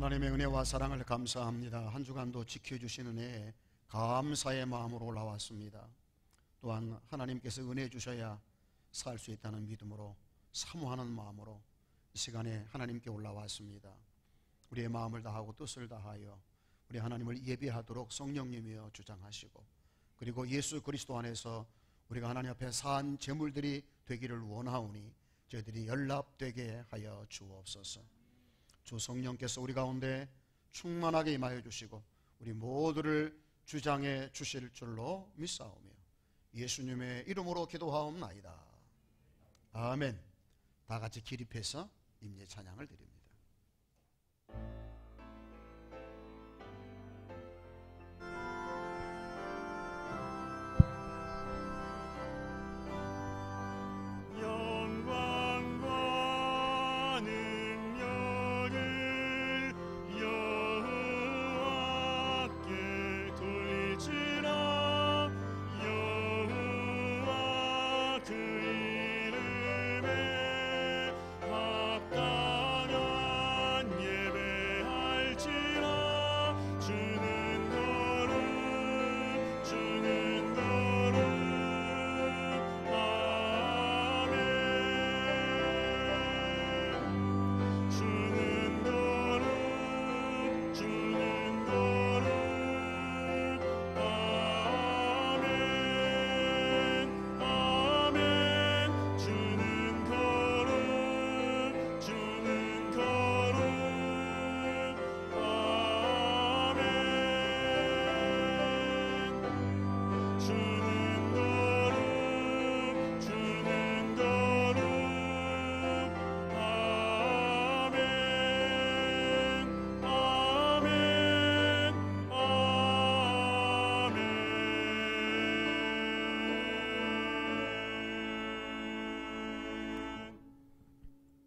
하나님의 은혜와 사랑을 감사합니다. 한 주간도 지켜주시는 은혜에 감사의 마음으로 올라왔습니다. 또한 하나님께서 은혜 주셔야 살 수 있다는 믿음으로 사모하는 마음으로 이 시간에 하나님께 올라왔습니다. 우리의 마음을 다하고 뜻을 다하여 우리 하나님을 예배하도록 성령님이여 주장하시고, 그리고 예수 그리스도 안에서 우리가 하나님 앞에 산 제물들이 되기를 원하오니 저희들이 연락되게 하여 주옵소서. 주 성령께서 우리 가운데 충만하게 임하여 주시고 우리 모두를 주장해 주실 줄로 믿사오며 예수님의 이름으로 기도하옵나이다. 아멘. 다 같이 기립해서 임재 찬양을 드립니다.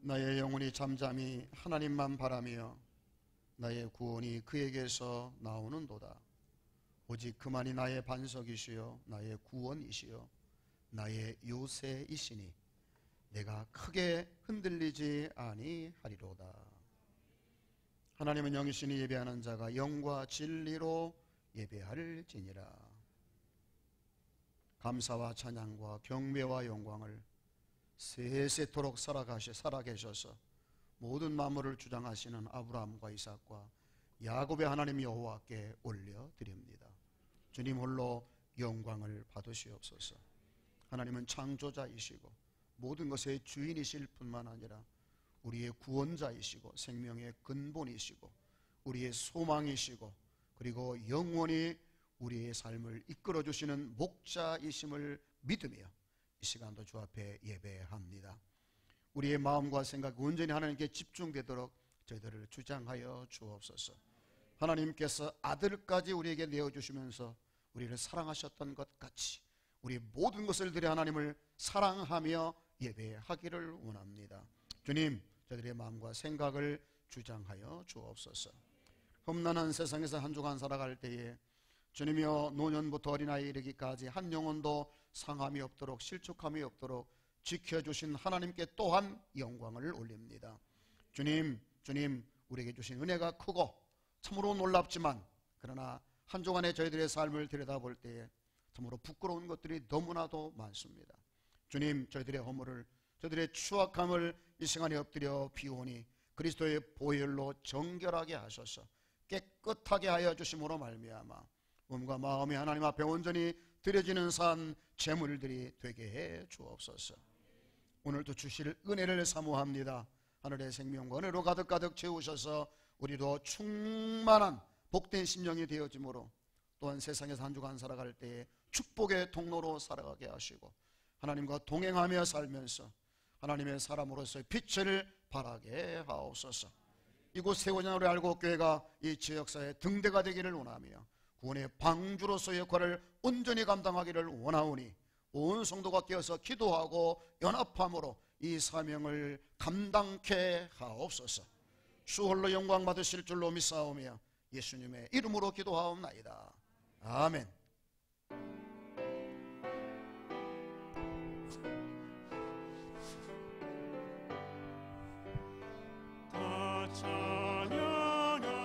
나의 영혼이 잠잠히 하나님만 바라며 나의 구원이 그에게서 나오는도다. 오직 그만이 나의 반석이시요 나의 구원이시요 나의 요새이시니 내가 크게 흔들리지 아니하리로다. 하나님은 영이시니 예배하는 자가 영과 진리로 예배할지니라. 감사와 찬양과 경배와 영광을 세세토록 살아계셔서 모든 만물을 주장하시는 아브라함과 이삭과 야곱의 하나님 여호와께 올려드립니다. 주님 홀로 영광을 받으시옵소서. 하나님은 창조자이시고 모든 것의 주인이실 뿐만 아니라 우리의 구원자이시고 생명의 근본이시고 우리의 소망이시고 그리고 영원히 우리의 삶을 이끌어주시는 목자이심을 믿으며 이 시간도 주 앞에 예배합니다. 우리의 마음과 생각이 온전히 하나님께 집중되도록 저희들을 주장하여 주옵소서. 하나님께서 아들까지 우리에게 내어주시면서 우리를 사랑하셨던 것 같이 우리 모든 것을 들여 하나님을 사랑하며 예배하기를 원합니다. 주님, 저희들의 마음과 생각을 주장하여 주옵소서. 험난한 세상에서 한 주간 살아갈 때에 주님이여 노년부터 어린아이에 이르기까지 한 영혼도 상함이 없도록 실족함이 없도록 지켜주신 하나님께 또한 영광을 올립니다. 주님 우리에게 주신 은혜가 크고 참으로 놀랍지만 그러나 한 주간의 저희들의 삶을 들여다볼 때에 참으로 부끄러운 것들이 너무나도 많습니다. 주님, 저희들의 허물을 저희들의 추악함을 이 시간에 엎드려 비오니 그리스도의 보혈로 정결하게 하셔서 깨끗하게 하여 주심으로 말미암아 몸과 마음이 하나님 앞에 온전히 드려지는 산 제물들이 되게 해 주옵소서. 오늘도 주실 은혜를 사모합니다. 하늘의 생명과 은혜로 가득 채우셔서 우리도 충만한 복된 심령이 되어지므로 또한 세상에서 한 주간 살아갈 때에 축복의 통로로 살아가게 하시고 하나님과 동행하며 살면서 하나님의 사람으로서의 빛을 발하게 하옵소서. 이곳 세워전을 알고 교회가 이 지역사의 등대가 되기를 원하며 구원의 방주로서의 역할을 온전히 감당하기를 원하오니 온 성도가 깨어서 기도하고 연합함으로 이 사명을 감당케 하옵소서. 주 홀로 영광 받으실 줄로 믿사오며 예수님의 이름으로 기도하옵나이다. 아멘. 다 찬양하리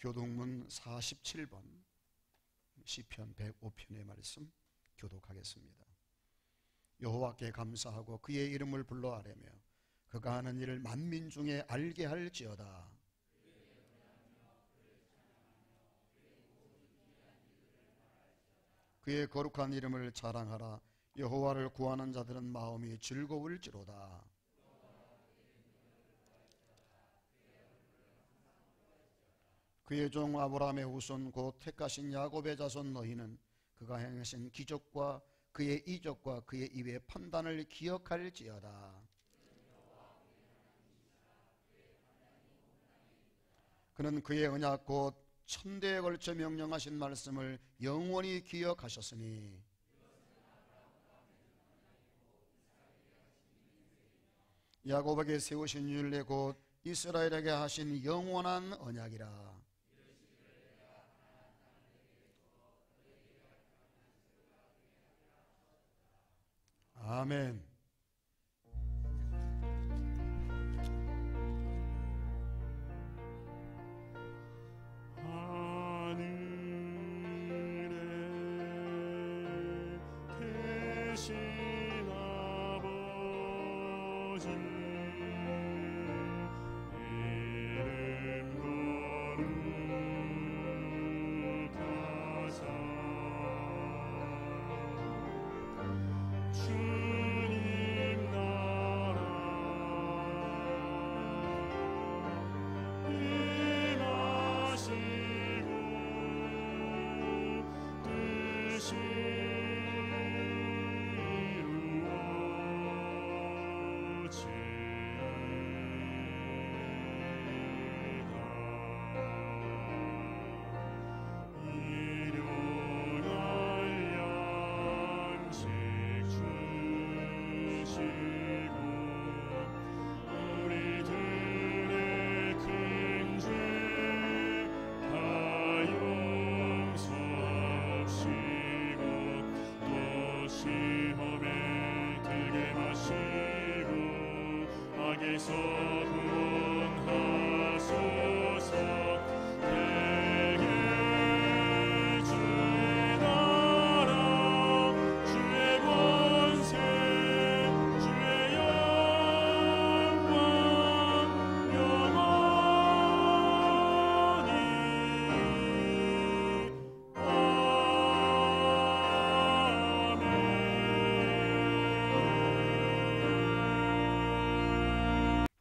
교독문 47번 시편 105편의 말씀 교독하겠습니다. 여호와께 감사하고 그의 이름을 불러 아뢰며 그가 하는 일을 만민 중에 알게 할지어다. 그의 거룩한 이름을 자랑하라. 여호와를 구하는 자들은 마음이 즐거울지로다. 그의 종 아브라함의 후손 곧 택하신 야곱의 자손 너희는 그가 행하신 기적과 그의 이적과 그의 입의 판단을 기억할지어다. 그는 그의 언약 곧 천대에 걸쳐 명령하신 말씀을 영원히 기억하셨으니 야곱에게 세우신 율례 곧 이스라엘에게 하신 영원한 언약이라. 아멘.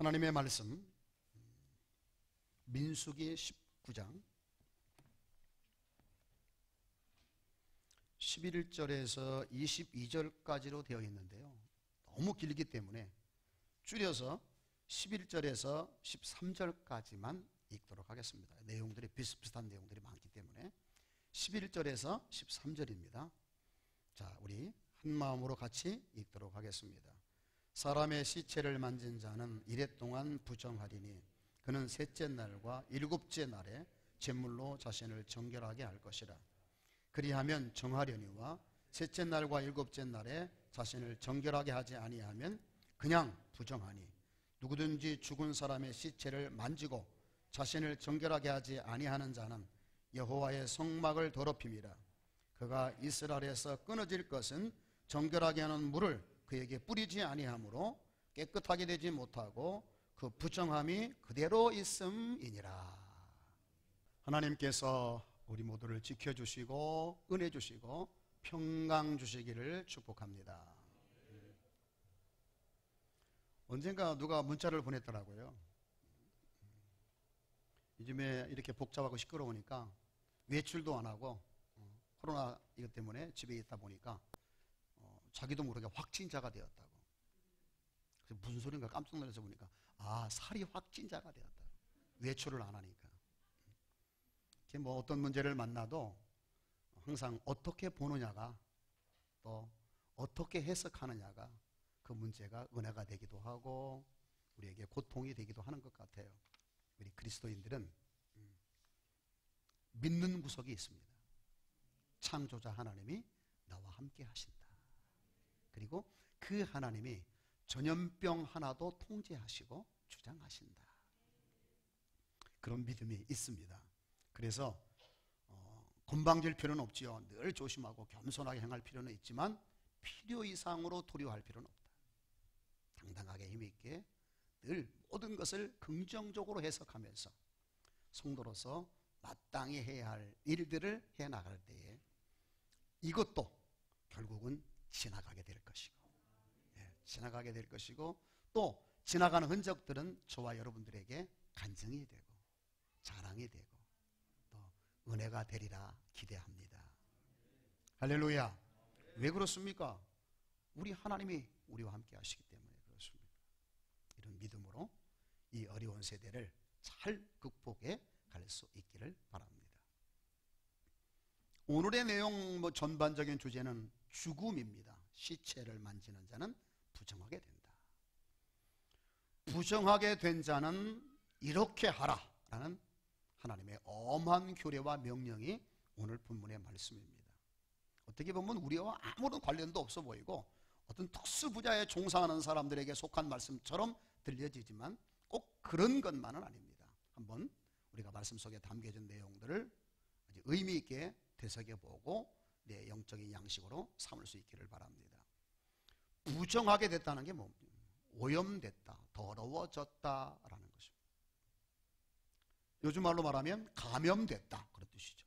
하나님의 말씀 민수기 19장 11절에서 22절까지로 되어 있는데요, 너무 길기 때문에 줄여서 11절에서 13절까지만 읽도록 하겠습니다. 내용들이 비슷비슷한 내용들이 많기 때문에 11절에서 13절입니다. 자, 우리 한 마음으로 같이 읽도록 하겠습니다. 사람의 시체를 만진 자는 이레 동안 부정하리니 그는 셋째 날과 일곱째 날에 제물로 자신을 정결하게 할 것이라. 그리하면 정하려니와 셋째 날과 일곱째 날에 자신을 정결하게 하지 아니하면 그냥 부정하니 누구든지 죽은 사람의 시체를 만지고 자신을 정결하게 하지 아니하는 자는 여호와의 성막을 더럽힘이라. 그가 이스라엘에서 끊어질 것은 정결하게 하는 물을 그에게 뿌리지 아니하므로 깨끗하게 되지 못하고 그 부정함이 그대로 있음이니라. 하나님께서 우리 모두를 지켜주시고 은혜 주시고 평강 주시기를 축복합니다. 언젠가 누가 문자를 보냈더라고요. 요즘에 이렇게 복잡하고 시끄러우니까 외출도 안 하고 코로나 이것 때문에 집에 있다 보니까 자기도 모르게 확진자가 되었다고. 그래서 무슨 소린가 깜짝 놀라서 보니까 살이 확진자가 되었다. 외출을 안 하니까. 뭐 어떤 문제를 만나도 항상 어떻게 보느냐가, 또 어떻게 해석하느냐가 그 문제가 은혜가 되기도 하고 우리에게 고통이 되기도 하는 것 같아요. 우리 그리스도인들은 믿는 구석이 있습니다. 창조자 하나님이 나와 함께 하신다. 그리고 그 하나님이 전염병 하나도 통제하시고 주장하신다. 그런 믿음이 있습니다. 그래서 건방질 필요는 없지요. 늘 조심하고 겸손하게 행할 필요는 있지만 필요 이상으로 두려워할 필요는 없다. 당당하게 힘있게 늘 모든 것을 긍정적으로 해석하면서 성도로서 마땅히 해야 할 일들을 해나갈 때에 이것도 결국은 지나가게 될 것이고, 지나가게 될 것이고, 또 지나가는 흔적들은 저와 여러분들에게 간증이 되고 자랑이 되고 또 은혜가 되리라 기대합니다. 할렐루야. 왜 그렇습니까? 우리 하나님이 우리와 함께 하시기 때문에 그렇습니다. 이런 믿음으로 이 어려운 세대를 잘 극복해 갈 수 있기를 바랍니다. 오늘의 내용 전반적인 주제는 죽음입니다. 시체를 만지는 자는 부정하게 된다. 부정하게 된 자는 이렇게 하라라는 하나님의 엄한 규례와 명령이 오늘 본문의 말씀입니다. 어떻게 보면 우리와 아무런 관련도 없어 보이고 어떤 특수 분야에 종사하는 사람들에게 속한 말씀처럼 들려지지만 꼭 그런 것만은 아닙니다. 한번 우리가 말씀 속에 담겨진 내용들을 아주 의미 있게 되새겨보고 내 영적인 양식으로 삼을 수 있기를 바랍니다. 부정하게 됐다는 게 뭡니까? 오염됐다, 더러워졌다라는 것입니다. 요즘 말로 말하면 감염됐다 그런 뜻이죠.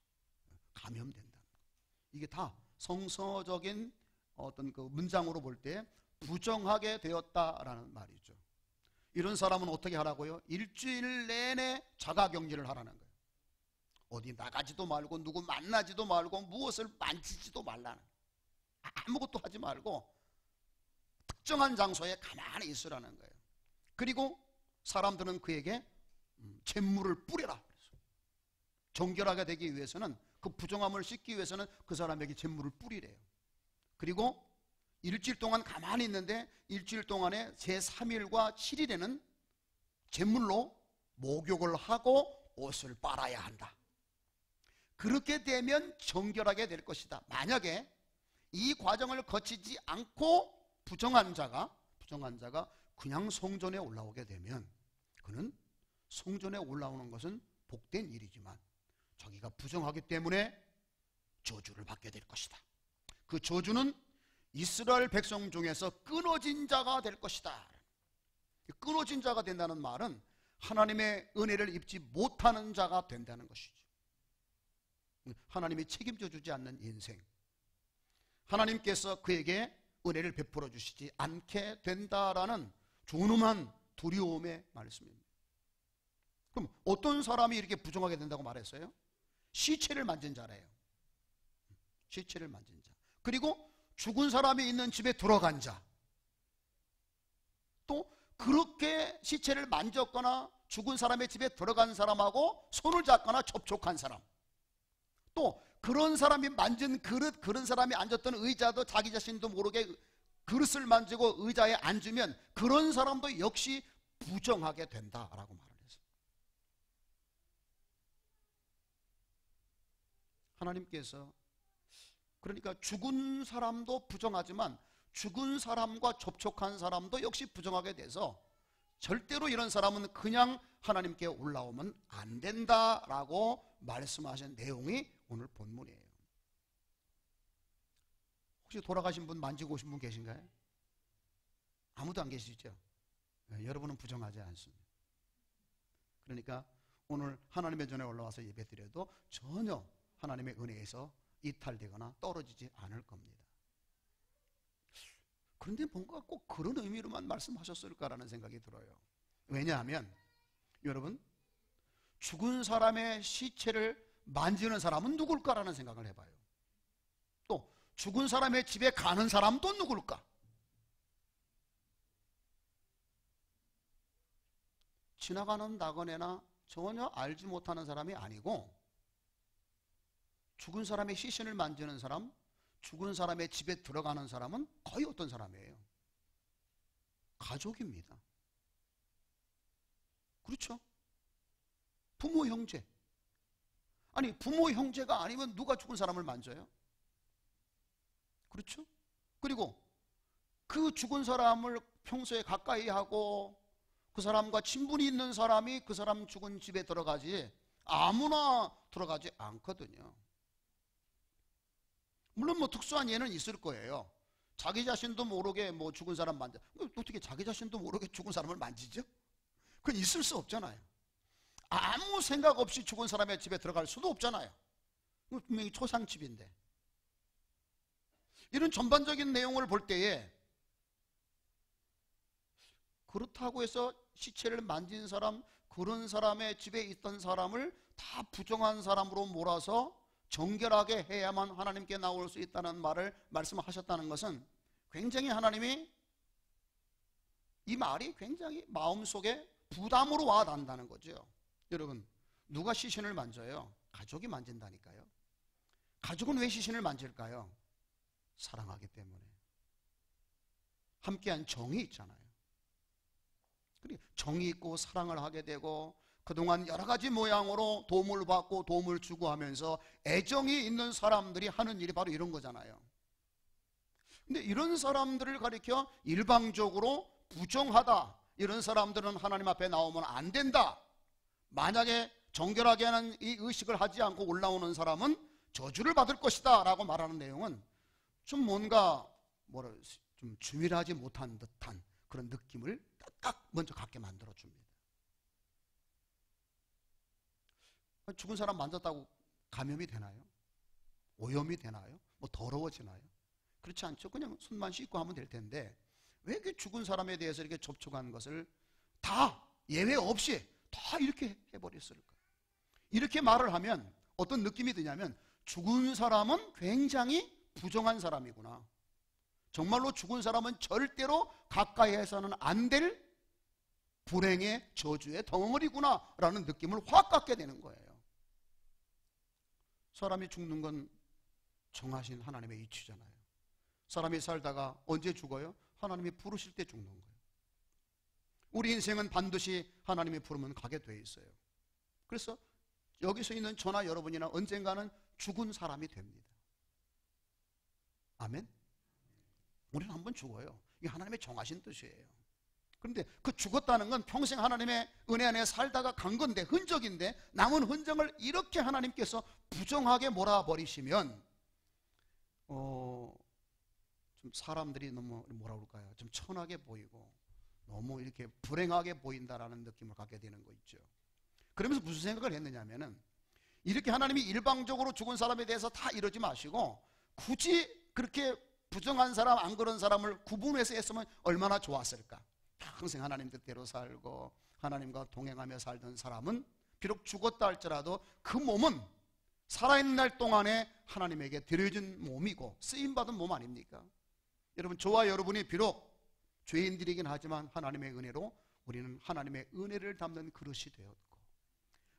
감염된다. 이게 다 성서적인 어떤 그 문장으로 볼 때 부정하게 되었다라는 말이죠. 이런 사람은 어떻게 하라고요? 일주일 내내 자가격리를 하라는 거예요. 어디 나가지도 말고 누구 만나지도 말고 무엇을 만지지도 말라는 거예요. 아무것도 하지 말고 특정한 장소에 가만히 있으라는 거예요. 그리고 사람들은 그에게 잿물을 뿌려라. 정결하게 되기 위해서는, 그 부정함을 씻기 위해서는 그 사람에게 잿물을 뿌리래요. 그리고 일주일 동안 가만히 있는데 일주일 동안에 제3일과 7일에는 잿물로 목욕을 하고 옷을 빨아야 한다. 그렇게 되면 정결하게 될 것이다. 만약에 이 과정을 거치지 않고 부정한 자가 그냥 성전에 올라오게 되면 그는 성전에 올라오는 것은 복된 일이지만 자기가 부정하기 때문에 저주를 받게 될 것이다. 그 저주는 이스라엘 백성 중에서 끊어진 자가 될 것이다. 끊어진 자가 된다는 말은 하나님의 은혜를 입지 못하는 자가 된다는 것이죠. 하나님이 책임져 주지 않는 인생, 하나님께서 그에게 은혜를 베풀어 주시지 않게 된다라는 존엄한 두려움의 말씀입니다. 그럼 어떤 사람이 이렇게 부정하게 된다고 말했어요? 시체를 만진 자래요. 시체를 만진 자. 그리고 죽은 사람이 있는 집에 들어간 자. 또 그렇게 시체를 만졌거나 죽은 사람의 집에 들어간 사람하고 손을 잡거나 접촉한 사람. 또 그런 사람이 만진 그릇, 그런 사람이 앉았던 의자도 자기 자신도 모르게 그릇을 만지고 의자에 앉으면 그런 사람도 역시 부정하게 된다라고 말을 했어요. 하나님께서 그러니까 죽은 사람도 부정하지만 죽은 사람과 접촉한 사람도 역시 부정하게 돼서 절대로 이런 사람은 그냥 하나님께 올라오면 안 된다라고 말씀하신 내용이 오늘 본문이에요. 혹시 돌아가신 분 만지고 오신 분 계신가요? 아무도 안 계시죠? 네, 여러분은 부정하지 않습니다. 그러니까 오늘 하나님의 전에 올라와서 예배드려도 전혀 하나님의 은혜에서 이탈되거나 떨어지지 않을 겁니다. 그런데 뭔가 꼭 그런 의미로만 말씀하셨을까라는 생각이 들어요. 왜냐하면 여러분, 죽은 사람의 시체를 만지는 사람은 누굴까라는 생각을 해봐요. 또 죽은 사람의 집에 가는 사람도 누굴까? 지나가는 나그네나 전혀 알지 못하는 사람이 아니고, 죽은 사람의 시신을 만지는 사람, 죽은 사람의 집에 들어가는 사람은 거의 어떤 사람이에요? 가족입니다. 그렇죠? 부모, 형제. 아니, 부모, 형제가 아니면 누가 죽은 사람을 만져요? 그렇죠? 그리고 그 죽은 사람을 평소에 가까이 하고 그 사람과 친분이 있는 사람이 그 사람 죽은 집에 들어가지 아무나 들어가지 않거든요. 물론 뭐 특수한 예는 있을 거예요. 자기 자신도 모르게 뭐 죽은 사람 만져. 어떻게 자기 자신도 모르게 죽은 사람을 만지죠? 그건 있을 수 없잖아요. 아무 생각 없이 죽은 사람의 집에 들어갈 수도 없잖아요. 분명히 초상집인데. 이런 전반적인 내용을 볼 때에 그렇다고 해서 시체를 만진 사람, 그런 사람의 집에 있던 사람을 다 부정한 사람으로 몰아서 정결하게 해야만 하나님께 나올 수 있다는 말을 말씀하셨다는 것은 굉장히 하나님이 이 말이 굉장히 마음속에 부담으로 와닿는다는 거죠. 여러분, 누가 시신을 만져요? 가족이 만진다니까요. 가족은 왜 시신을 만질까요? 사랑하기 때문에. 함께한 정이 있잖아요. 정이 있고 사랑을 하게 되고 그동안 여러 가지 모양으로 도움을 받고 도움을 주고 하면서 애정이 있는 사람들이 하는 일이 바로 이런 거잖아요. 근데 이런 사람들을 가리켜 일방적으로 부정하다, 이런 사람들은 하나님 앞에 나오면 안 된다, 만약에 정결하게 하는 이 의식을 하지 않고 올라오는 사람은 저주를 받을 것이다 라고 말하는 내용은 좀 뭔가 좀 주밀하지 못한 듯한 그런 느낌을 딱 먼저 갖게 만들어줍니다. 죽은 사람 만졌다고 감염이 되나요? 오염이 되나요? 뭐 더러워지나요? 그렇지 않죠. 그냥 손만 씻고 하면 될 텐데 왜 이렇게 죽은 사람에 대해서 이렇게 접촉한 것을 다 예외 없이 다 이렇게 해버렸을까? 이렇게 말을 하면 어떤 느낌이 드냐면 죽은 사람은 굉장히 부정한 사람이구나, 정말로 죽은 사람은 절대로 가까이 해서는 안 될 불행의 저주의 덩어리구나 라는 느낌을 확 갖게 되는 거예요. 사람이 죽는 건 정하신 하나님의 이치잖아요. 사람이 살다가 언제 죽어요? 하나님이 부르실 때 죽는 거예요. 우리 인생은 반드시 하나님이 부르면 가게 돼 있어요. 그래서 여기서 있는 저나 여러분이나 언젠가는 죽은 사람이 됩니다. 아멘? 우리는 한번 죽어요. 이게 하나님의 정하신 뜻이에요. 그런데 그 죽었다는 건 평생 하나님의 은혜 안에 살다가 간 건데, 흔적인데, 남은 흔적을 이렇게 하나님께서 부정하게 몰아버리시면 좀 사람들이 너무 뭐라 그럴까요? 좀 천하게 보이고 너무 이렇게 불행하게 보인다라는 느낌을 갖게 되는 거 있죠. 그러면서 무슨 생각을 했느냐면은, 이렇게 하나님이 일방적으로 죽은 사람에 대해서 다 이러지 마시고 굳이 그렇게 부정한 사람, 안 그런 사람을 구분해서 했으면 얼마나 좋았을까. 평생 하나님 뜻대로 살고 하나님과 동행하며 살던 사람은 비록 죽었다 할지라도 그 몸은 살아있는 날 동안에 하나님에게 드려진 몸이고 쓰임받은 몸 아닙니까? 여러분, 저와 여러분이 비록 죄인들이긴 하지만 하나님의 은혜로 우리는 하나님의 은혜를 담는 그릇이 되었고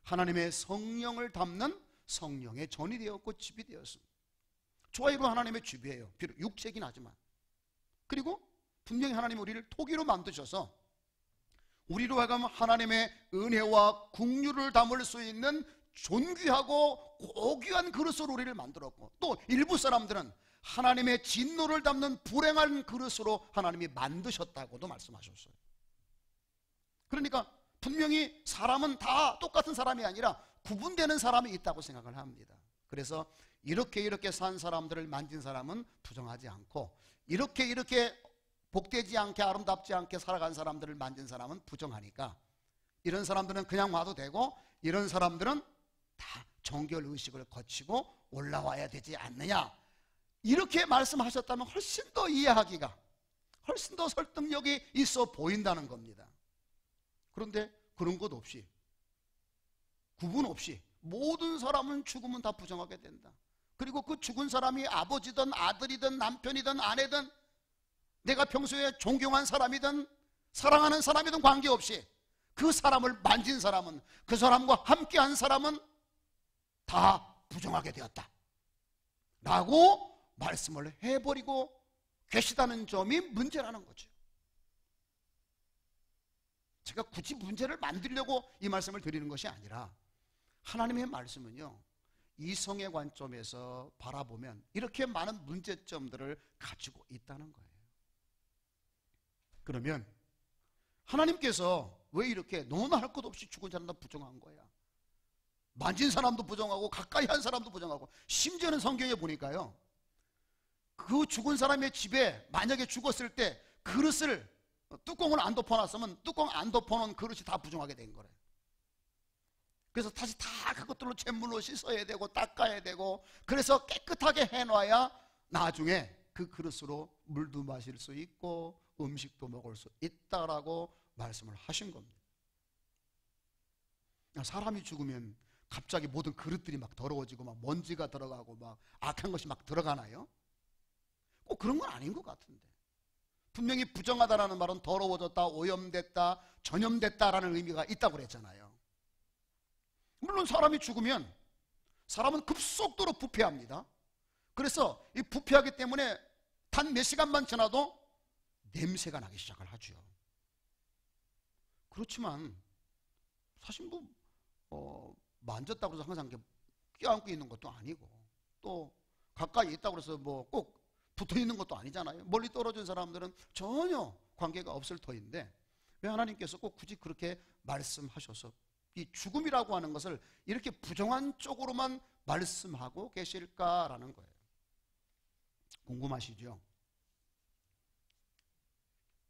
하나님의 성령을 담는 성령의 전이 되었고 집이 되었습니다. 저와 여러분 하나님의 집이에요. 비록 육체이긴 하지만. 그리고 분명히 하나님이 우리를 토기로 만드셔서 우리로 하여금 하나님의 은혜와 긍휼을 담을 수 있는 존귀하고 고귀한 그릇으로 우리를 만들었고, 또 일부 사람들은 하나님의 진노를 담는 불행한 그릇으로 하나님이 만드셨다고도 말씀하셨어요. 그러니까 분명히 사람은 다 똑같은 사람이 아니라 구분되는 사람이 있다고 생각을 합니다. 그래서 이렇게 산 사람들을 만진 사람은 부정하지 않고, 이렇게 복되지 않게 아름답지 않게 살아간 사람들을 만진 사람은 부정하니까, 이런 사람들은 그냥 와도 되고 이런 사람들은 다 정결의식을 거치고 올라와야 되지 않느냐, 이렇게 말씀하셨다면 훨씬 더 이해하기가, 훨씬 더 설득력이 있어 보인다는 겁니다. 그런데 그런 것 없이, 구분 없이 모든 사람은 죽으면 다 부정하게 된다. 그리고 그 죽은 사람이 아버지든 아들이든 남편이든 아내든 내가 평소에 존경한 사람이든 사랑하는 사람이든 관계없이 그 사람을 만진 사람은, 그 사람과 함께한 사람은 다 부정하게 되었다 라고 말씀을 해버리고 계시다는 점이 문제라는 거죠. 제가 굳이 문제를 만들려고 이 말씀을 드리는 것이 아니라 하나님의 말씀은요, 이성의 관점에서 바라보면 이렇게 많은 문제점들을 가지고 있다는 거예요. 그러면 하나님께서 왜 이렇게 너나 할 것 없이 죽은 사람도 부정한 거야? 만진 사람도 부정하고 가까이 한 사람도 부정하고, 심지어는 성경에 보니까요, 그 죽은 사람의 집에 만약에 죽었을 때 그릇을, 뚜껑을 안 덮어놨으면 뚜껑 안 덮어놓은 그릇이 다 부정하게 된 거래요. 그래서 다시 다 그것들로 잿물로 씻어야 되고 닦아야 되고, 그래서 깨끗하게 해놔야 나중에 그 그릇으로 물도 마실 수 있고 음식도 먹을 수 있다라고 말씀을 하신 겁니다. 사람이 죽으면 갑자기 모든 그릇들이 막 더러워지고 막 먼지가 들어가고 막 악한 것이 막 들어가나요? 꼭 그런 건 아닌 것 같은데, 분명히 부정하다라는 말은 더러워졌다, 오염됐다, 전염됐다라는 의미가 있다고 그랬잖아요. 물론 사람이 죽으면 사람은 급속도로 부패합니다. 그래서 이 부패하기 때문에 단 몇 시간만 지나도 냄새가 나기 시작을 하죠. 그렇지만 사실 만졌다고 해서 항상 껴안고 있는 것도 아니고, 또 가까이 있다고 해서 꼭 붙어 있는 것도 아니잖아요. 멀리 떨어진 사람들은 전혀 관계가 없을 터인데 왜 하나님께서 꼭 굳이 그렇게 말씀하셔서 이 죽음이라고 하는 것을 이렇게 부정한 쪽으로만 말씀하고 계실까라는 거예요. 궁금하시죠?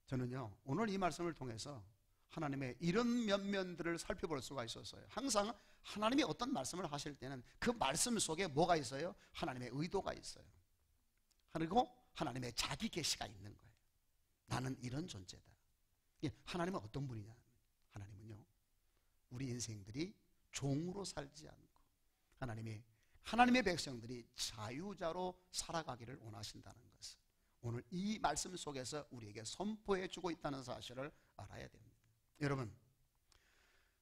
저는요, 오늘 이 말씀을 통해서 하나님의 이런 면면들을 살펴볼 수가 있었어요. 항상 하나님이 어떤 말씀을 하실 때는 그 말씀 속에 뭐가 있어요? 하나님의 의도가 있어요. 그리고 하나님의 자기 계시가 있는 거예요. 나는 이런 존재다. 하나님은 어떤 분이냐? 하나님은요, 우리 인생들이 종으로 살지 않고 하나님의 백성들이 자유자로 살아가기를 원하신다는 것을 오늘 이 말씀 속에서 우리에게 선포해 주고 있다는 사실을 알아야 됩니다. 여러분,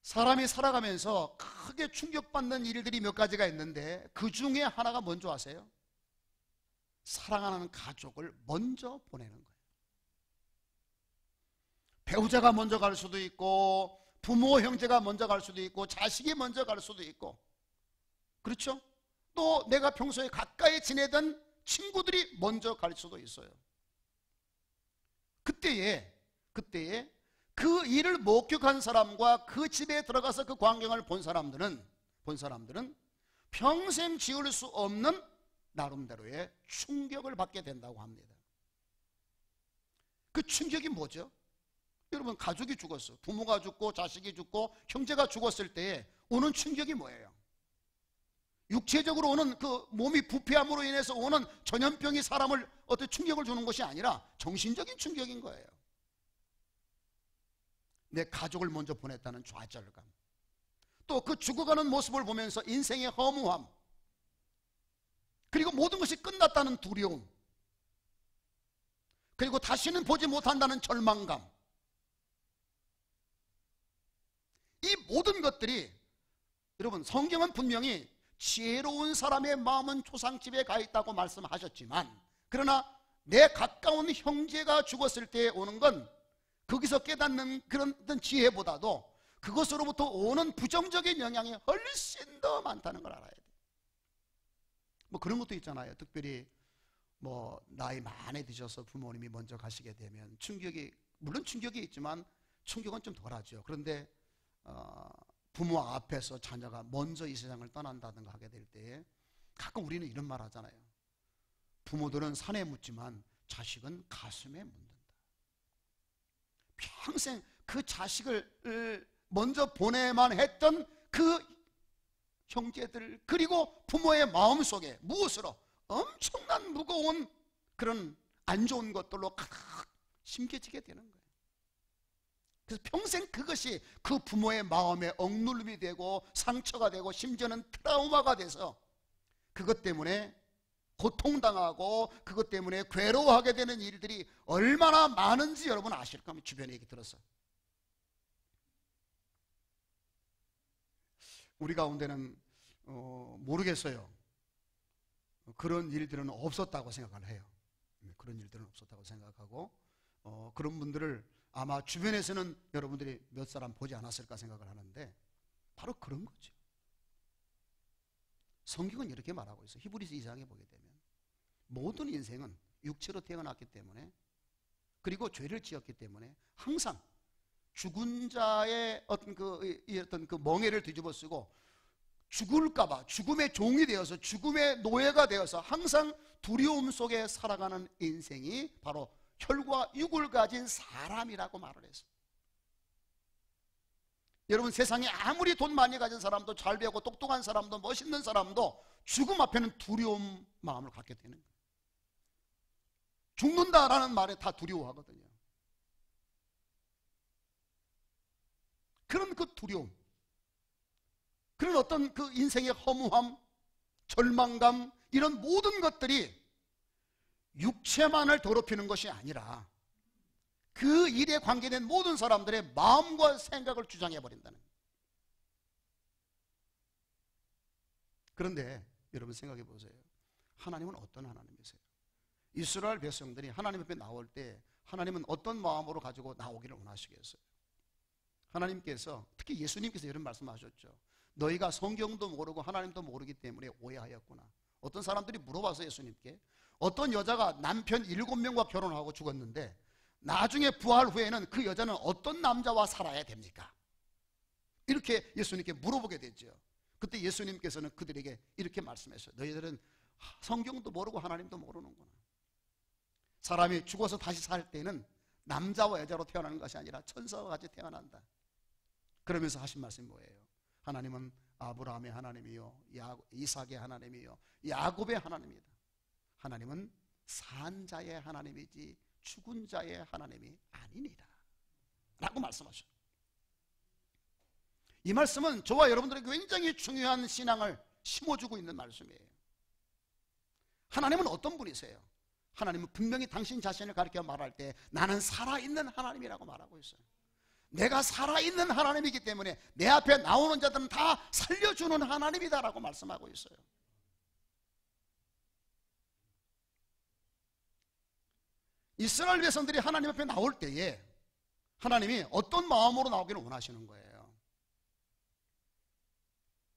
사람이 살아가면서 크게 충격받는 일들이 몇 가지가 있는데 그 중에 하나가 뭔지 아세요? 사랑하는 가족을 먼저 보내는 거예요. 배우자가 먼저 갈 수도 있고, 부모 형제가 먼저 갈 수도 있고, 자식이 먼저 갈 수도 있고, 그렇죠? 또 내가 평소에 가까이 지내던 친구들이 먼저 갈 수도 있어요. 그때에 그 일을 목격한 사람과 그 집에 들어가서 그 광경을 본 사람들은 평생 지울 수 없는 나름대로의 충격을 받게 된다고 합니다. 그 충격이 뭐죠? 여러분, 가족이 죽었어. 부모가 죽고 자식이 죽고 형제가 죽었을 때에 오는 충격이 뭐예요? 육체적으로 오는 그 몸이 부패함으로 인해서 오는 전염병이 사람을 어떤 충격을 주는 것이 아니라 정신적인 충격인 거예요. 내 가족을 먼저 보냈다는 좌절감, 또 그 죽어가는 모습을 보면서 인생의 허무함, 그리고 모든 것이 끝났다는 두려움, 그리고 다시는 보지 못한다는 절망감, 이 모든 것들이, 여러분, 성경은 분명히 지혜로운 사람의 마음은 초상집에 가 있다고 말씀하셨지만, 그러나 내 가까운 형제가 죽었을 때 오는 건 거기서 깨닫는 그런 지혜보다도 그것으로부터 오는 부정적인 영향이 훨씬 더 많다는 걸 알아야 돼요. 그런 것도 있잖아요. 특별히 나이 많이 드셔서 부모님이 먼저 가시게 되면 물론 충격이 있지만 충격은 좀 덜하죠. 그런데 부모 앞에서 자녀가 먼저 이 세상을 떠난다든가 하게 될 때 가끔 우리는 이런 말 하잖아요. 부모들은 산에 묻지만 자식은 가슴에 묻는다. 평생 그 자식을 먼저 보내만 했던 그 형제들, 그리고 부모의 마음속에 무엇으로 엄청난 무거운 그런 안 좋은 것들로 가득 심겨지게 되는 거예요. 그래서 평생 그것이 그 부모의 마음에 억눌림이 되고 상처가 되고 심지어는 트라우마가 돼서 그것 때문에 고통당하고 그것 때문에 괴로워하게 되는 일들이 얼마나 많은지 여러분 아실 겁니다. 주변에 얘기 들어서. 우리 가운데는 모르겠어요. 그런 일들은 없었다고 생각을 해요. 그런 일들은 없었다고 생각하고 그런 분들을 아마 주변에서는 여러분들이 몇 사람 보지 않았을까 생각을 하는데 바로 그런 거죠. 성경은 이렇게 말하고 있어요. 히브리서 2장에 보게 되면 모든 인생은 육체로 태어났기 때문에 그리고 죄를 지었기 때문에 항상 죽은 자의 어떤 그 멍에를 뒤집어 쓰고 죽을까봐 죽음의 종이 되어서 죽음의 노예가 되어서 항상 두려움 속에 살아가는 인생이 바로 혈과 육을 가진 사람이라고 말을 했어요. 여러분 세상에 아무리 돈 많이 가진 사람도 잘 배우고 똑똑한 사람도 멋있는 사람도 죽음 앞에는 두려움 마음을 갖게 되는 거예요. 죽는다라는 말에 다 두려워하거든요. 그런 그 두려움, 그런 어떤 그 인생의 허무함, 절망감, 이런 모든 것들이 육체만을 더럽히는 것이 아니라 그 일에 관계된 모든 사람들의 마음과 생각을 주장해버린다는 거예요. 그런데 여러분 생각해 보세요. 하나님은 어떤 하나님이세요? 이스라엘 백성들이 하나님 앞에 나올 때 하나님은 어떤 마음으로 가지고 나오기를 원하시겠어요? 하나님께서 특히 예수님께서 이런 말씀하셨죠. 너희가 성경도 모르고 하나님도 모르기 때문에 오해하였구나. 어떤 사람들이 물어봐서 예수님께 어떤 여자가 남편 7명과 결혼하고 죽었는데 나중에 부활 후에는 그 여자는 어떤 남자와 살아야 됩니까? 이렇게 예수님께 물어보게 됐죠. 그때 예수님께서는 그들에게 이렇게 말씀하셨어요. 너희들은 성경도 모르고 하나님도 모르는구나. 사람이 죽어서 다시 살 때는 남자와 여자로 태어나는 것이 아니라 천사와 같이 태어난다. 그러면서 하신 말씀이 뭐예요? 하나님은 아브라함의 하나님이요 이삭의 하나님이요 야곱의 하나님이다. 하나님은 산 자의 하나님이지 죽은 자의 하나님이 아니니라 라고 말씀하셔요. 이 말씀은 저와 여러분들에게 굉장히 중요한 신앙을 심어주고 있는 말씀이에요. 하나님은 어떤 분이세요? 하나님은 분명히 당신 자신을 가리켜 말할 때 나는 살아있는 하나님이라고 말하고 있어요. 내가 살아있는 하나님이기 때문에 내 앞에 나오는 자들은 다 살려주는 하나님이다라고 말씀하고 있어요. 이스라엘 백성들이 하나님 앞에 나올 때에 하나님이 어떤 마음으로 나오기를 원하시는 거예요?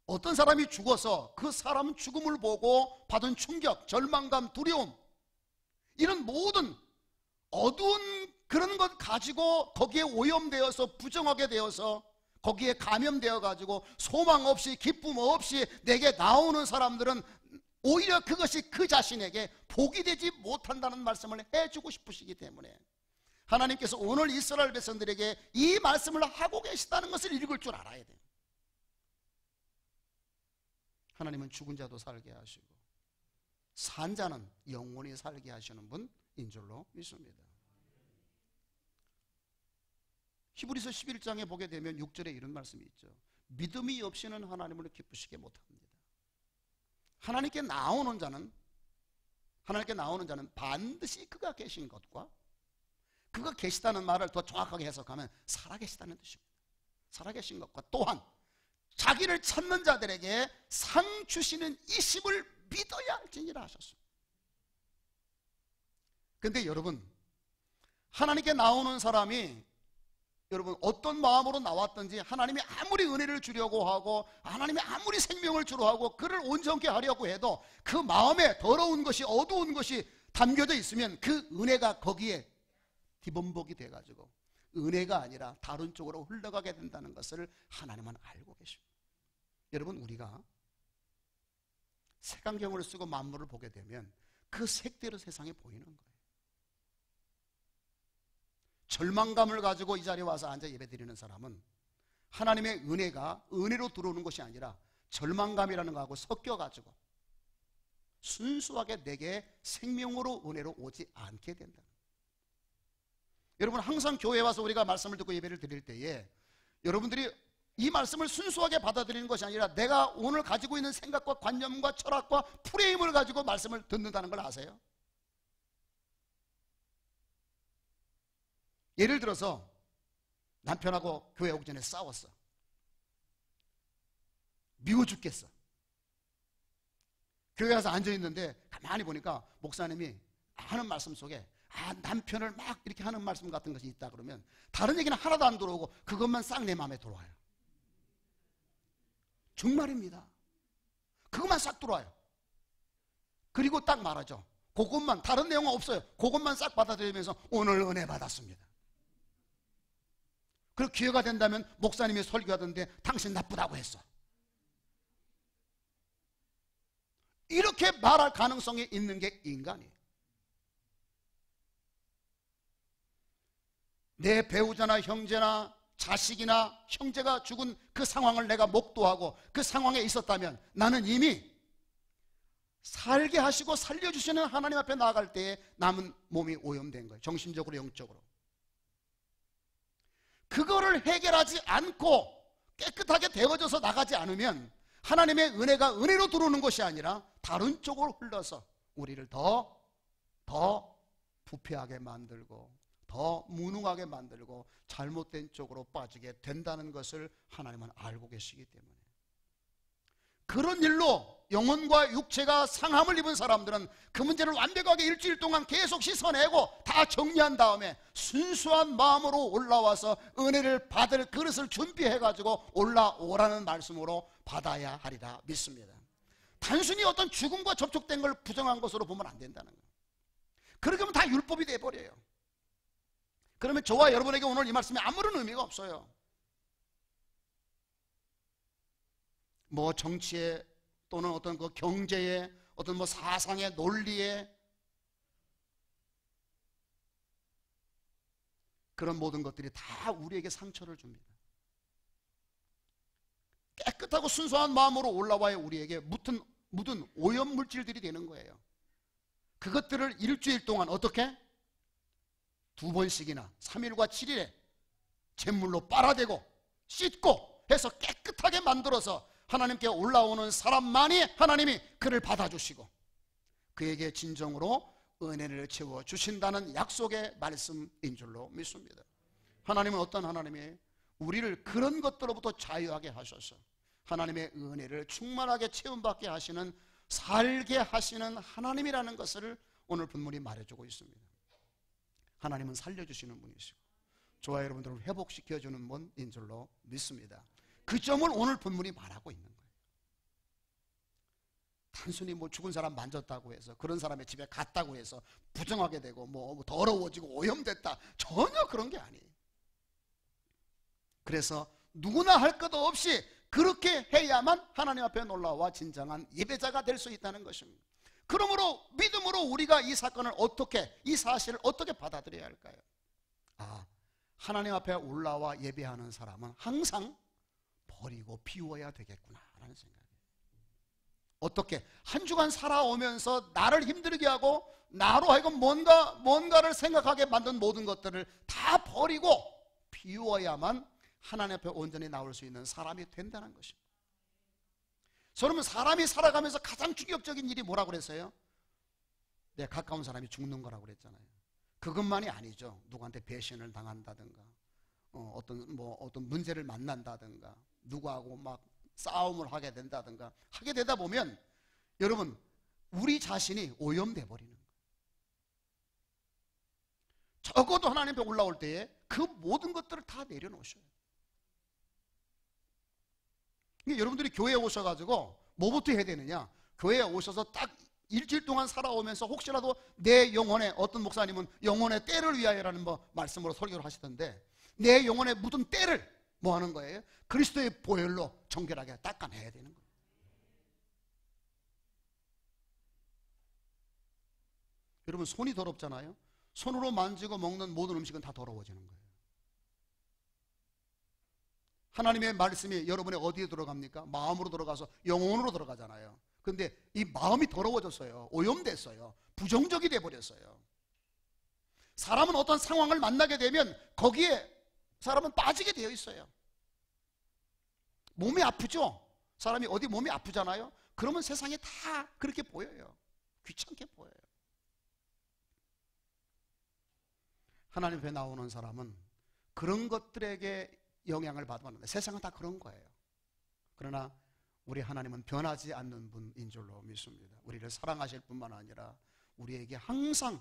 어떤 사람이 죽어서 그 사람 죽음을 보고 받은 충격, 절망감, 두려움, 이런 모든 어두운 그런 것 가지고 거기에 오염되어서 부정하게 되어서 거기에 감염되어 가지고 소망 없이 기쁨 없이 내게 나오는 사람들은 오히려 그것이 그 자신에게 복이 되지 못한다는 말씀을 해주고 싶으시기 때문에 하나님께서 오늘 이스라엘 백성들에게 이 말씀을 하고 계시다는 것을 읽을 줄 알아야 돼요. 하나님은 죽은 자도 살게 하시고 산 자는 영원히 살게 하시는 분인 줄로 믿습니다. 히브리서 11장에 보게 되면 6절에 이런 말씀이 있죠. 믿음이 없이는 하나님을 기쁘시게 못합니다. 하나님께 나오는 자는 반드시 그가 계신 것과 그가 계시다는 말을 더 정확하게 해석하면 살아계시다는 뜻입니다. 살아계신 것과 또한 자기를 찾는 자들에게 상 주시는 이심을 믿어야 할지니라 하셨습니다. 근데 여러분, 하나님께 나오는 사람이 여러분 어떤 마음으로 나왔든지 하나님이 아무리 은혜를 주려고 하고 하나님이 아무리 생명을 주려 하고 그를 온전케 하려고 해도 그 마음에 더러운 것이 어두운 것이 담겨져 있으면 그 은혜가 거기에 뒤범벅이 돼가지고 은혜가 아니라 다른 쪽으로 흘러가게 된다는 것을 하나님은 알고 계십니다. 여러분, 우리가 색안경을 쓰고 만물을 보게 되면 그 색대로 세상이 보이는 거예요. 절망감을 가지고 이 자리에 와서 앉아 예배드리는 사람은 하나님의 은혜가 은혜로 들어오는 것이 아니라 절망감이라는 거하고 섞여가지고 순수하게 내게 생명으로 은혜로 오지 않게 된다. 여러분, 항상 교회에 와서 우리가 말씀을 듣고 예배를 드릴 때에 여러분들이 이 말씀을 순수하게 받아들이는 것이 아니라 내가 오늘 가지고 있는 생각과 관념과 철학과 프레임을 가지고 말씀을 듣는다는 걸 아세요? 예를 들어서 남편하고 교회 오기 전에 싸웠어. 미워 죽겠어. 교회 가서 앉아있는데 가만히 보니까 목사님이 하는 말씀 속에 남편을 막 이렇게 하는 말씀 같은 것이 있다 그러면 다른 얘기는 하나도 안 들어오고 그것만 싹 내 마음에 들어와요. 정말입니다. 그것만 싹 들어와요. 그리고 딱 말하죠. 그것만, 다른 내용은 없어요. 그것만 싹 받아들이면서 오늘 은혜 받았습니다. 그리고 기회가 된다면 목사님이 설교하던데 당신 나쁘다고 했어. 이렇게 말할 가능성이 있는 게 인간이에요. 내 배우자나 형제나 자식이나 형제가 죽은 그 상황을 내가 목도하고 그 상황에 있었다면 나는 이미 살게 하시고 살려주시는 하나님 앞에 나아갈 때에 남은 몸이 오염된 거예요. 정신적으로, 영적으로. 그거를 해결하지 않고 깨끗하게 데워져서 나가지 않으면 하나님의 은혜가 은혜로 들어오는 것이 아니라 다른 쪽으로 흘러서 우리를 더 부패하게 만들고 더 무능하게 만들고 잘못된 쪽으로 빠지게 된다는 것을 하나님은 알고 계시기 때문에, 그런 일로 영혼과 육체가 상함을 입은 사람들은 그 문제를 완벽하게 일주일 동안 계속 씻어내고 다 정리한 다음에 순수한 마음으로 올라와서 은혜를 받을 그릇을 준비해가지고 올라오라는 말씀으로 받아야 하리라 믿습니다. 단순히 어떤 죽음과 접촉된 걸 부정한 것으로 보면 안 된다는 거예요. 그렇게 하면 다 율법이 돼버려요. 그러면 저와 여러분에게 오늘 이 말씀이 아무런 의미가 없어요. 뭐 정치에 또는 어떤 그 경제에 어떤 뭐 사상의 논리에 그런 모든 것들이 다 우리에게 상처를 줍니다. 깨끗하고 순수한 마음으로 올라와야 우리에게 묻은 오염 물질들이 되는 거예요. 그것들을 일주일 동안 어떻게? 2번씩이나 3일과 7일에 잿물로 빨아대고 씻고 해서 깨끗하게 만들어서 하나님께 올라오는 사람만이 하나님이 그를 받아주시고 그에게 진정으로 은혜를 채워주신다는 약속의 말씀인 줄로 믿습니다. 하나님은 어떤 하나님이에요? 우리를 그런 것들로부터 자유하게 하셔서 하나님의 은혜를 충만하게 체험받게 하시는, 살게 하시는 하나님이라는 것을 오늘 본문이 말해주고 있습니다. 하나님은 살려주시는 분이시고 저와 여러분들을 회복시켜주는 분인 줄로 믿습니다. 그 점을 오늘 본문이 말하고 있는 거예요. 단순히 뭐 죽은 사람 만졌다고 해서, 그런 사람의 집에 갔다고 해서 부정하게 되고 뭐 더러워지고 오염됐다, 전혀 그런 게 아니에요. 그래서 누구나 할 것 없이 그렇게 해야만 하나님 앞에 올라와 진정한 예배자가 될 수 있다는 것입니다. 그러므로 믿음으로 우리가 이 사건을 어떻게, 이 사실을 어떻게 받아들여야 할까요? 하나님 앞에 올라와 예배하는 사람은 항상 버리고 비워야 되겠구나 라는 생각이에요. 어떻게? 한 주간 살아오면서 나를 힘들게 하고 나로 하여금 뭔가를 생각하게 만든 모든 것들을 다 버리고 비워야만 하나님 앞에 온전히 나올 수 있는 사람이 된다는 것입니다. 저는 사람이 살아가면서 가장 충격적인 일이 뭐라고 그랬어요? 내 가까운 사람이 죽는 거라고 그랬잖아요. 그것만이 아니죠. 누구한테 배신을 당한다든가 어떤 문제를 만난다든가 누구하고 막 싸움을 하게 된다든가 하게 되다 보면 여러분, 우리 자신이 오염돼 버리는 거예요. 적어도 하나님 앞에 올라올 때에 그 모든 것들을 다 내려놓으셔요. 여러분들이 교회에 오셔가지고 뭐부터 해야 되느냐? 교회에 오셔서 딱 일주일 동안 살아오면서 혹시라도 내 영혼에, 어떤 목사님은 영혼의 때를 위하여라는 말씀으로 설교를 하시던데, 내 영혼에 묻은 때를 뭐 하는 거예요? 그리스도의 보혈로 정결하게 닦아내야 되는 거예요. 여러분, 손이 더럽잖아요. 손으로 만지고 먹는 모든 음식은 다 더러워지는 거예요. 하나님의 말씀이 여러분의 어디에 들어갑니까? 마음으로 들어가서 영혼으로 들어가잖아요. 근데 이 마음이 더러워졌어요. 오염됐어요. 부정적이 돼버렸어요. 사람은 어떤 상황을 만나게 되면 거기에 사람은 빠지게 되어 있어요. 몸이 아프죠? 사람이 어디 몸이 아프잖아요? 그러면 세상에 다 그렇게 보여요. 귀찮게 보여요. 하나님 앞에 나오는 사람은 그런 것들에게 영향을 받았는데 세상은 다 그런 거예요. 그러나 우리 하나님은 변하지 않는 분인 줄로 믿습니다. 우리를 사랑하실 뿐만 아니라 우리에게 항상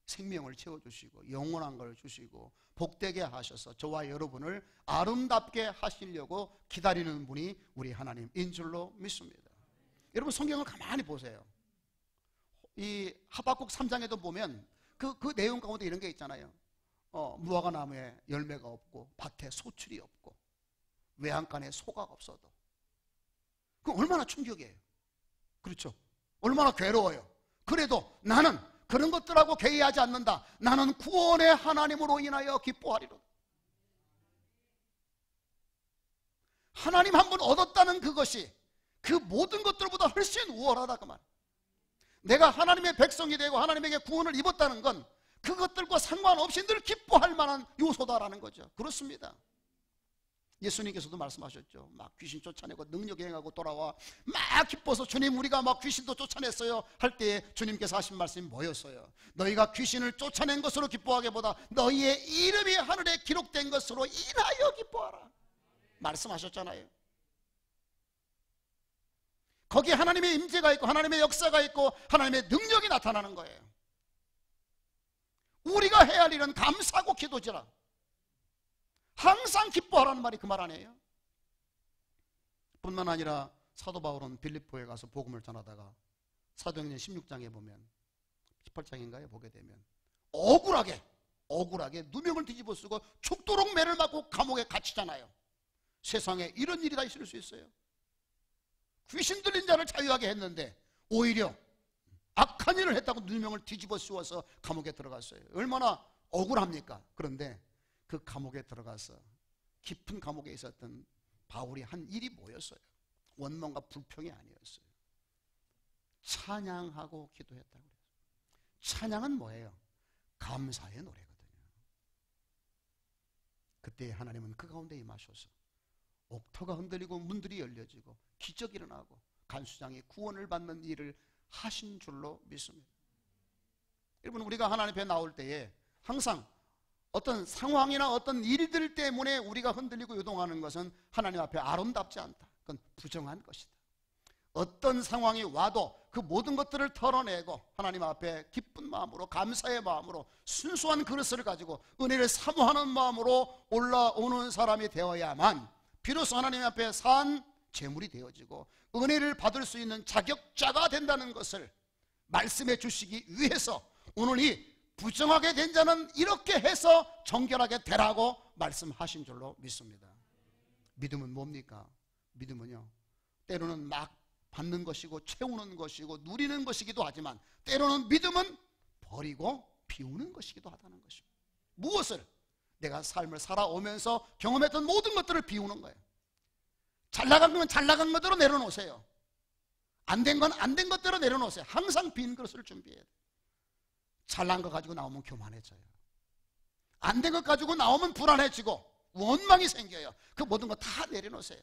생명을 채워주시고 영원한 걸 주시고 복되게 하셔서 저와 여러분을 아름답게 하시려고 기다리는 분이 우리 하나님인 줄로 믿습니다. 여러분 성경을 가만히 보세요. 이 하박국 3장에도 보면 그 내용 가운데 이런 게 있잖아요. 무화과 나무에 열매가 없고 밭에 소출이 없고 외양간에 소가 없어도 그 얼마나 충격이에요. 그렇죠? 얼마나 괴로워요. 그래도 나는 그런 것들하고 개의하지 않는다. 나는 구원의 하나님으로 인하여 기뻐하리로다. 하나님 한 분 얻었다는 그것이 그 모든 것들보다 훨씬 우월하다 그 말. 내가 하나님의 백성이 되고 하나님에게 구원을 입었다는 건 그것들과 상관없이 늘 기뻐할 만한 요소다라는 거죠. 그렇습니다. 예수님께서도 말씀하셨죠. 막 귀신 쫓아내고 능력 행하고 돌아와 막 기뻐서 주님 우리가 막 귀신도 쫓아냈어요 할 때에 주님께서 하신 말씀이 뭐였어요? 너희가 귀신을 쫓아낸 것으로 기뻐하기보다 너희의 이름이 하늘에 기록된 것으로 인하여 기뻐하라 말씀하셨잖아요. 거기에 하나님의 임재가 있고 하나님의 역사가 있고 하나님의 능력이 나타나는 거예요. 우리가 해야 할 일은 감사하고 기도지라. 항상 기뻐하라는 말이 그 말 아니에요? 뿐만 아니라 사도 바울은 빌립보에 가서 복음을 전하다가 사도행전 16장에 보면 18장인가요? 보게 되면 억울하게 누명을 뒤집어 쓰고 죽도록 매를 맞고 감옥에 갇히잖아요. 세상에 이런 일이 다 있을 수 있어요. 귀신 들린 자를 자유하게 했는데 오히려 악한 일을 했다고 누명을 뒤집어 씌워서 감옥에 들어갔어요. 얼마나 억울합니까? 그런데 그 감옥에 들어가서 깊은 감옥에 있었던 바울이 한 일이 뭐였어요? 원망과 불평이 아니었어요. 찬양하고 기도했다고 그래요. 찬양은 뭐예요? 감사의 노래거든요. 그때 하나님은 그 가운데 임하셔서 옥토가 흔들리고 문들이 열려지고 기적이 일어나고 간수장이 구원을 받는 일을 하신 줄로 믿습니다. 여러분 우리가 하나님 앞에 나올 때에 항상 어떤 상황이나 어떤 일들 때문에 우리가 흔들리고 요동하는 것은 하나님 앞에 아름답지 않다. 그건 부정한 것이다. 어떤 상황이 와도 그 모든 것들을 털어내고 하나님 앞에 기쁜 마음으로 감사의 마음으로 순수한 그릇을 가지고 은혜를 사모하는 마음으로 올라오는 사람이 되어야만 비로소 하나님 앞에 산 제물이 되어지고 은혜를 받을 수 있는 자격자가 된다는 것을 말씀해 주시기 위해서 오늘 이 부정하게 된 자는 이렇게 해서 정결하게 되라고 말씀하신 줄로 믿습니다. 믿음은 뭡니까? 믿음은요 때로는 막 받는 것이고 채우는 것이고 누리는 것이기도 하지만 때로는 믿음은 버리고 비우는 것이기도 하다는 것입니다. 무엇을? 내가 삶을 살아오면서 경험했던 모든 것들을 비우는 거예요. 잘 나간 거면 잘 나간 것대로 내려놓으세요. 안 된 건 안 된 것대로 내려놓으세요. 항상 빈 그릇을 준비해야 돼요. 잘난 거 가지고 나오면 교만해져요. 안 된 것 가지고 나오면 불안해지고 원망이 생겨요. 그 모든 거 다 내려놓으세요.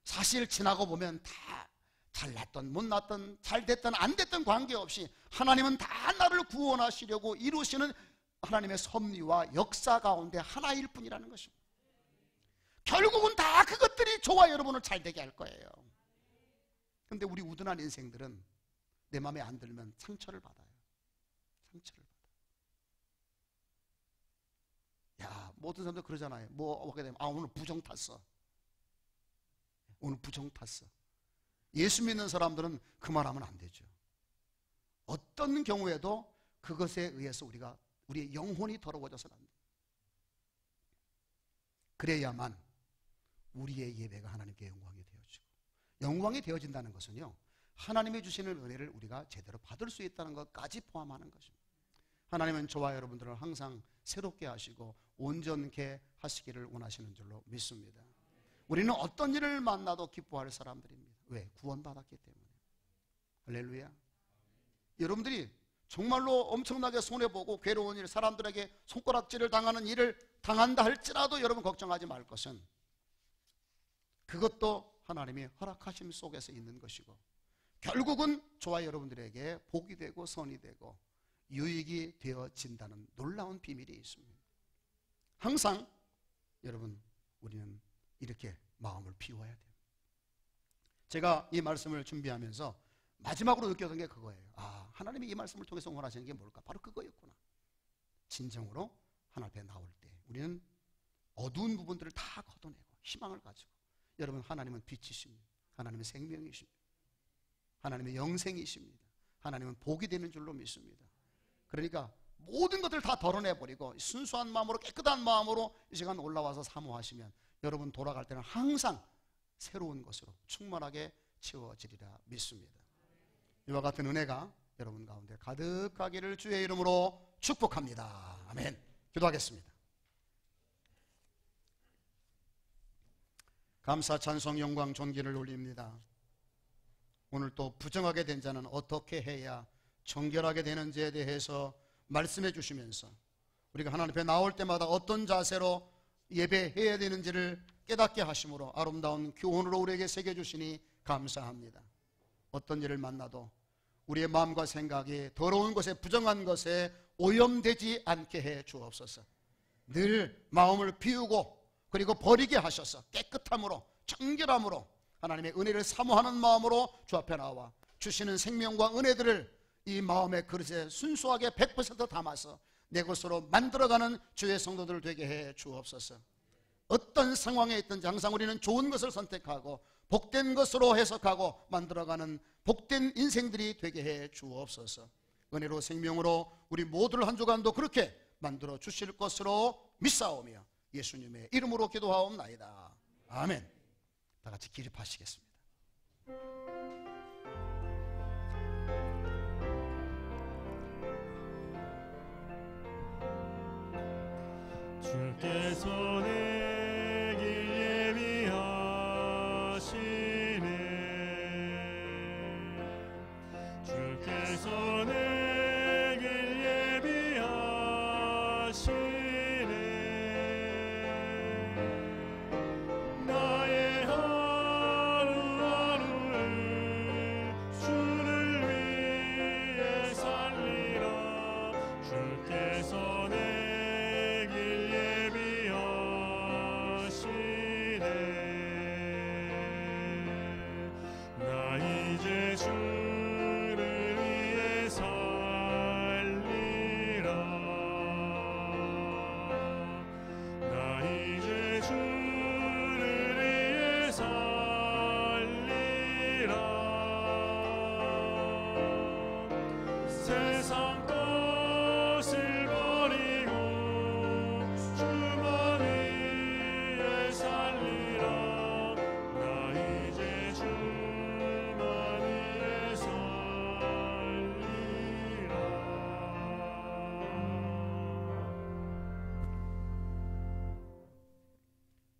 사실 지나고 보면 다 잘났던 못났던 잘됐던 안 됐던 관계없이 하나님은 다 나를 구원하시려고 이루시는 하나님의 섭리와 역사 가운데 하나일 뿐이라는 것입니다. 결국은 다 그것들이 저와 여러분을 잘되게 할 거예요. 그런데 우리 우둔한 인생들은 내 마음에 안 들면 상처를 받아요. 상처를 받아. 야, 모든 사람들 그러잖아요. 뭐 하게 되면 오늘 부정 탔어. 오늘 부정 탔어. 예수 믿는 사람들은 그 말하면 안 되죠. 어떤 경우에도 그것에 의해서 우리의 영혼이 더러워져서는 안 돼요. 그래야만 우리의 예배가 하나님께 영광이 되어지고 영광이 되어진다는 것은요 하나님이 주시는 은혜를 우리가 제대로 받을 수 있다는 것까지 포함하는 것입니다. 하나님은 저와 여러분들을 항상 새롭게 하시고 온전케 하시기를 원하시는 줄로 믿습니다. 우리는 어떤 일을 만나도 기뻐할 사람들입니다. 왜? 구원받았기 때문에. 할렐루야. 여러분들이 정말로 엄청나게 손해보고 괴로운 일, 사람들에게 손가락질을 당하는 일을 당한다 할지라도 여러분 걱정하지 말 것은 그것도 하나님이 허락하심 속에서 있는 것이고 결국은 저와 여러분들에게 복이 되고 선이 되고 유익이 되어진다는 놀라운 비밀이 있습니다. 항상 여러분 우리는 이렇게 마음을 비워야 돼요. 제가 이 말씀을 준비하면서 마지막으로 느꼈던 게 그거예요. 아, 하나님이 이 말씀을 통해서 원하시는 게 뭘까? 바로 그거였구나. 진정으로 하나님 앞에 나올 때 우리는 어두운 부분들을 다 걷어내고 희망을 가지고, 여러분 하나님은 빛이십니다. 하나님은 생명이십니다. 하나님은 영생이십니다. 하나님은 복이 되는 줄로 믿습니다. 그러니까 모든 것들을 다 덜어내버리고 순수한 마음으로, 깨끗한 마음으로 이 시간 올라와서 사모하시면 여러분 돌아갈 때는 항상 새로운 것으로 충만하게 채워지리라 믿습니다. 이와 같은 은혜가 여러분 가운데 가득하기를 주의 이름으로 축복합니다. 아멘. 기도하겠습니다. 감사, 찬송, 영광, 존귀를 올립니다. 오늘 또 부정하게 된 자는 어떻게 해야 정결하게 되는지에 대해서 말씀해 주시면서 우리가 하나님 앞에 나올 때마다 어떤 자세로 예배해야 되는지를 깨닫게 하심으로 아름다운 교훈으로 우리에게 새겨주시니 감사합니다. 어떤 일을 만나도 우리의 마음과 생각이 더러운 것에, 부정한 것에 오염되지 않게 해 주옵소서. 늘 마음을 비우고 그리고 버리게 하셔서 깨끗함으로, 정결함으로, 하나님의 은혜를 사모하는 마음으로 주 앞에 나와 주시는 생명과 은혜들을 이 마음의 그릇에 순수하게 100% 담아서 내 것으로 만들어가는 주의 성도들 되게 해 주옵소서. 어떤 상황에 있든지 항상 우리는 좋은 것을 선택하고 복된 것으로 해석하고 만들어가는 복된 인생들이 되게 해 주옵소서. 은혜로 생명으로 우리 모두를 한 주간도 그렇게 만들어 주실 것으로 믿사오며 예수님의 이름으로 기도하옵나이다. 아멘. 다 같이 기립하시겠습니다. 주께서 내 길 예비하시네. 주께서 내 길 예비하시네. 나의 하루하루를 주를 위해 살리라. 주께서 내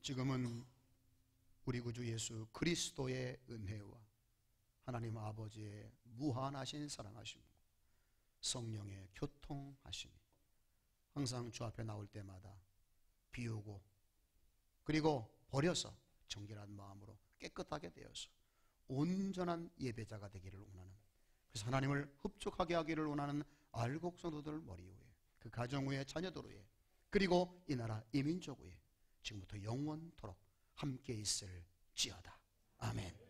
지금은 우리 구주 예수 그리스도의 은혜와 하나님 아버지의 무한하신 사랑하심, 성령의 교통하심이 항상 주 앞에 나올 때마다 비우고 그리고 버려서 정결한 마음으로 깨끗하게 되어서 온전한 예배자가 되기를 원하는, 그래서 하나님을 흡족하게 하기를 원하는 알곡 성도들 머리 위에, 그 가정 위에, 자녀들 위에, 그리고 이 나라 이 민족 위에 지금부터 영원토록 함께 있을지어다. 아멘.